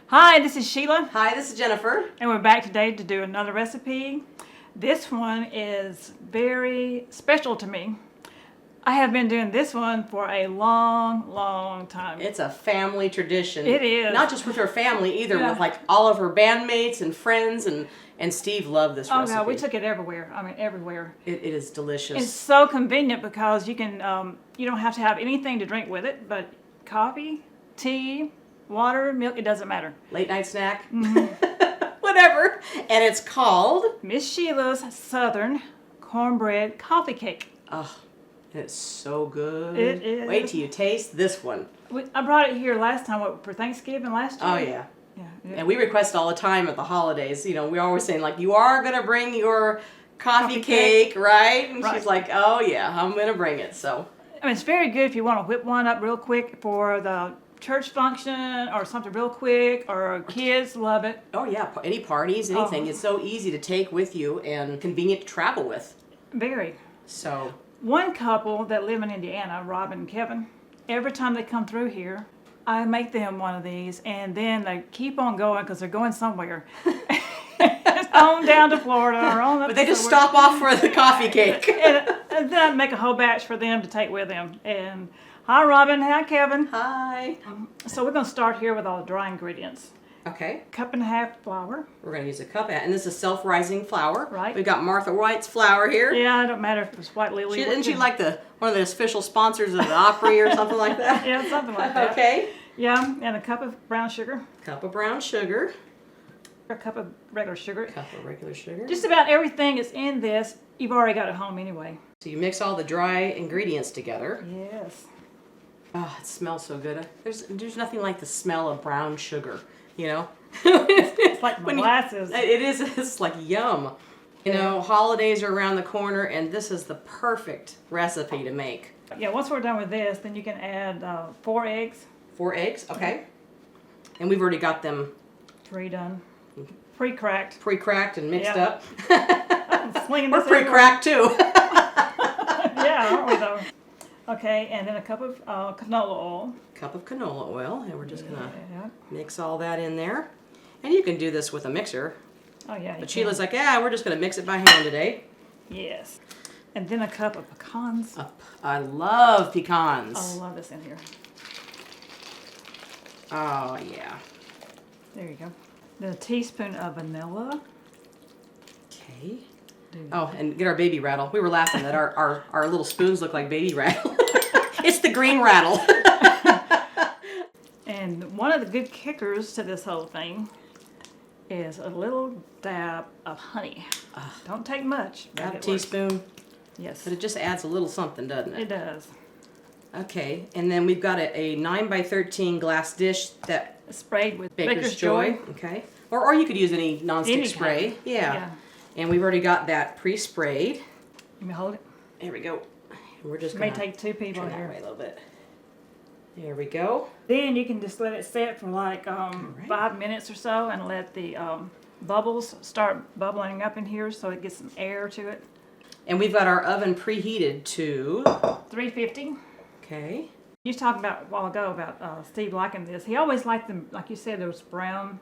Hi, this is Sheila. Hi, this is Jennifer. And we're back today to do another recipe. This one is very special to me. I have been doing this one for a long time. It's a family tradition. It is. Not just with her family either, Yeah. with like all of her bandmates and friends, and Steve loved this recipe. Oh God, we took it everywhere. I mean, everywhere. It is delicious. It's so convenient because you can, you don't have to have anything to drink with it, but coffee, tea, water, milk, it doesn't matter. Late night snack, whatever. And it's called Miss Sheila's Southern Cornbread Coffee Cake. Oh, it's so good. It is. Wait till you taste this one. I brought it here last time for Thanksgiving last year. Oh yeah. Yeah. And we request all the time at the holidays. You know, we're always saying like, you are gonna bring your coffee cake, right? And Right. she's like, oh yeah, I'm gonna bring it. So. I mean, it's very good if you want to whip one up real quick for the church function or something real quick, or kids love it. Oh yeah, any parties, anything. Oh. It's so easy to take with you and convenient to travel with. Very. So. One couple that live in Indiana, Rob and Kevin, every time they come through here, I make them one of these, and then they keep on going because they're going somewhere. On down to Florida or on up But they to just somewhere. stop off for the coffee cake. And then I make a whole batch for them to take with them. And hi, Robin. Hi, Kevin. Hi. So we're going to start here with all the dry ingredients. Okay. 1.5 cup flour. We're going to use a cup, and this is self-rising flour. Right. We've got Martha White's flour here. Yeah, it don't matter if it's White Lily. Isn't she like one of the official sponsors of the Opry or something like that? Yeah, something like that. Okay. Yeah, and a cup of brown sugar. Cup of brown sugar. A cup of regular sugar. Cup of regular sugar. Just about everything is in this. You've already got at home anyway. So you mix all the dry ingredients together. Yes. Oh, it smells so good. There's nothing like the smell of brown sugar, you know? It's like When molasses. It is. It's like yum. You know, holidays are around the corner, and this is the perfect recipe to make. Yeah, once we're done with this, then you can add 4 eggs. 4 eggs, okay. And we've already got them 3 done. Pre-cracked. pre-cracked and mixed Yeah. up. I'm slinging We're this everywhere. pre-cracked too. Yeah, aren't we though? Okay, and then a cup of canola oil. Cup of canola oil, and we're just gonna Yeah. mix all that in there. And you can do this with a mixer. Oh yeah. But Sheila's like, yeah, we're just gonna mix it by hand today. Yes. And then a cup of pecans. I love pecans. I love this in here. Oh yeah. There you go. Then a teaspoon of vanilla. Okay. Oh, and get our baby rattle. We were laughing that our little spoons look like baby rattle. It's the green rattle. And one of the good kickers to this whole thing is a little dab of honey. Don't take much. but About a it works. teaspoon. Yes. But it just adds a little something, doesn't it? It does. Okay, and then we've got a 9x13 glass dish that Sprayed with Baker's Joy. Okay, or you could use any nonstick Any spray. kind. Yeah. Yeah. And we've already got that pre-sprayed. Let me hold it. There we go. And we're just It gonna may take 2 people turn that here. way a little bit. There we go. Then you can just let it set for like 5 minutes or so and let the bubbles start bubbling up in here so it gets some air to it. And we've got our oven preheated to. 350. Okay. You was talking about a while ago about Steve liking this. He always liked them, like you said, those brown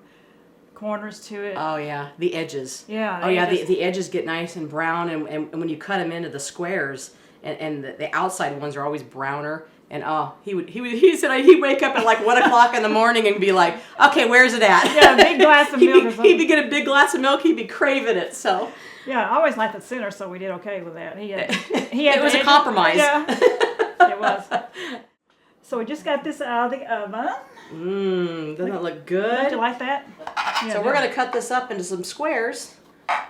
corners to it. Oh yeah, the edges. Yeah. Oh yeah, the edges get nice and brown, and when you cut them into the squares, and the outside ones are always browner. And he said he'd wake up at like 1 o'clock in the morning and be like, okay, where's it at? Yeah, a big glass of milk or something. He'd be getting a big glass of milk. He'd be craving it. So Yeah, I always liked the center, so we did okay with that. He had it was a compromise. Yeah, it was. So we just got this out of the oven. Doesn't it look Don't you good? like that? Yeah, So we're gonna cut this up into some squares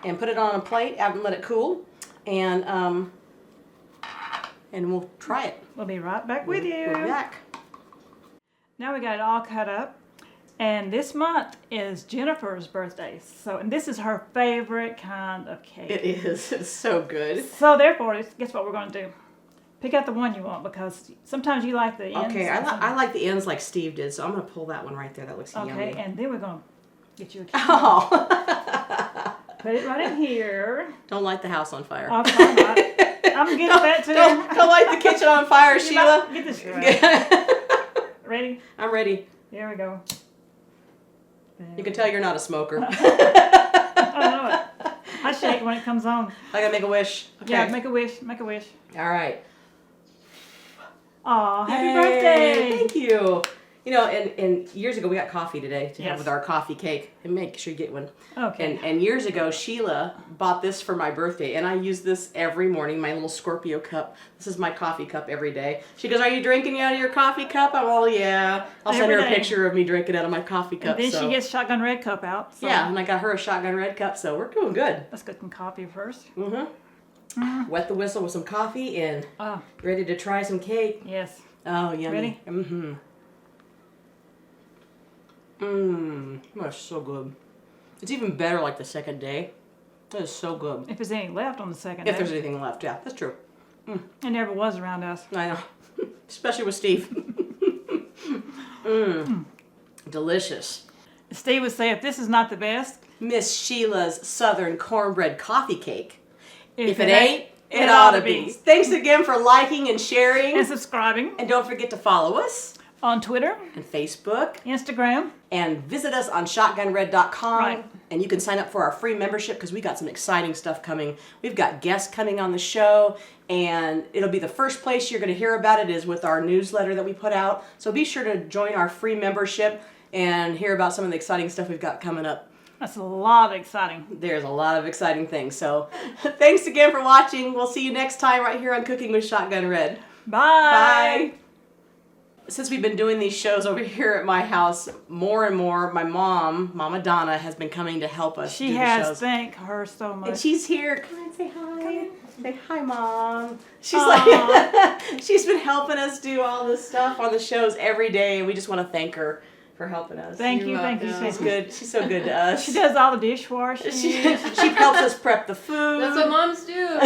and put it on a plate and let it cool, and we'll try it. We'll be right back with you. We'll be back. Now we got it all cut up. And this month is Jennifer's birthday. And this is her favorite kind of cake. It is. It's so good. So therefore, guess what we're going to do? Pick out the one you want, because sometimes you like the ends. Okay, I like the ends like Steve did, so I'm going to pull that one right there. That looks yummy. Okay, and then we're going to get you a cake. Oh. Put it right in here. Don't light the house on fire. I'm not. I'm good at that too. Don't light the kitchen on fire, Sheila. Get this right. Ready? I'm ready. Here we go. You can tell you're not a smoker. I know it. I shake when it comes on. I gotta make a wish. Okay. Yeah, make a wish. Make a wish. All right. Aw, happy Yay, birthday! Thank you. You know, and years ago we got coffee today to have Yes. with our coffee cake, and make sure you get one. Okay. And years ago, Sheila bought this for my birthday, and I use this every morning, my little Scorpio cup. This is my coffee cup every day. She goes, "Are you drinking out of your coffee cup?" I'm all, "Yeah." I'll send her Every a day. picture of me drinking out of my coffee cup. And then so. she gets shotgun red cup out. So Yeah, and I got her a shotgun red cup, so we're doing good. let's get some coffee first. Wet the whistle with some coffee and Oh, ready to try some cake. yes. Oh, yummy. Ready? Mm-hmm. That's so good. It's even better like the second day. That is so good. If there's any left on the second If day. there's anything left, yeah, that's true. It never was around us. I know. Especially with Steve. Delicious. Steve would say, if this is not the best, Miss Sheila's Southern Cornbread Coffee Cake. If it ain't, ain't, it ought to be. Thanks again for liking and sharing. And subscribing And don't forget to follow us on Twitter, on Facebook. Instagram. And visit us on shotgunred.com. Right. And you can sign up for our free membership because we got some exciting stuff coming. We've got guests coming on the show, and it'll be the first place you're going to hear about it is with our newsletter that we put out. So be sure to join our free membership and hear about some of the exciting stuff we've got coming up. That's a lot of exciting. There's a lot of exciting things. So thanks again for watching. We'll see you next time right here on Cooking with Shotgun Red. Bye. Bye. Since we've been doing these shows over here at my house, more and more, my mom, Mama Donna, has been coming to help us do She the has. shows. Thank her so much. And she's here. Come on, say hi. Say hi, Mom. She's Aw. like, she's been helping us do all this stuff on the shows every day, and we just want to thank her for helping us. Thank you. You're Thank you. welcome. She's good. She's so good to us. She does all the dishwashing. She helps us prep the food. That's what moms do.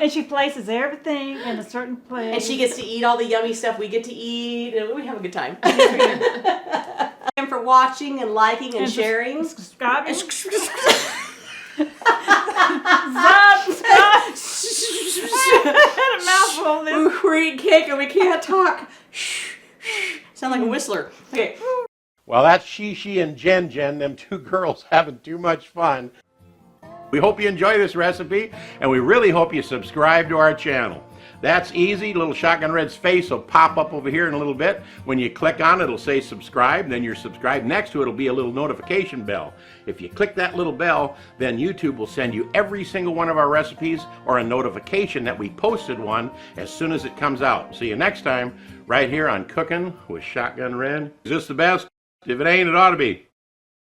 and she places everything in a certain place. And she gets to eat all the yummy stuff we get to eat, and we have a good time. And for watching and liking and sharing. Subscribing. Subscribe. Had a mouthful of this. We're eating cake and we can't talk. Sound like a whistler. Okay. Well, that's She and Jen, them two girls having too much fun. We hope you enjoy this recipe, and we really hope you subscribe to our channel. That's easy. Little Shotgun Red's face will pop up over here in a little bit. When you click on it, it'll say subscribe, then you're subscribed. Next to it will be a little notification bell. If you click that little bell, then YouTube will send you every single one of our recipes or a notification that we posted one as soon as it comes out. See you next time, right here on Cooking with Shotgun Red. Is this the best? If it ain't, it ought to be.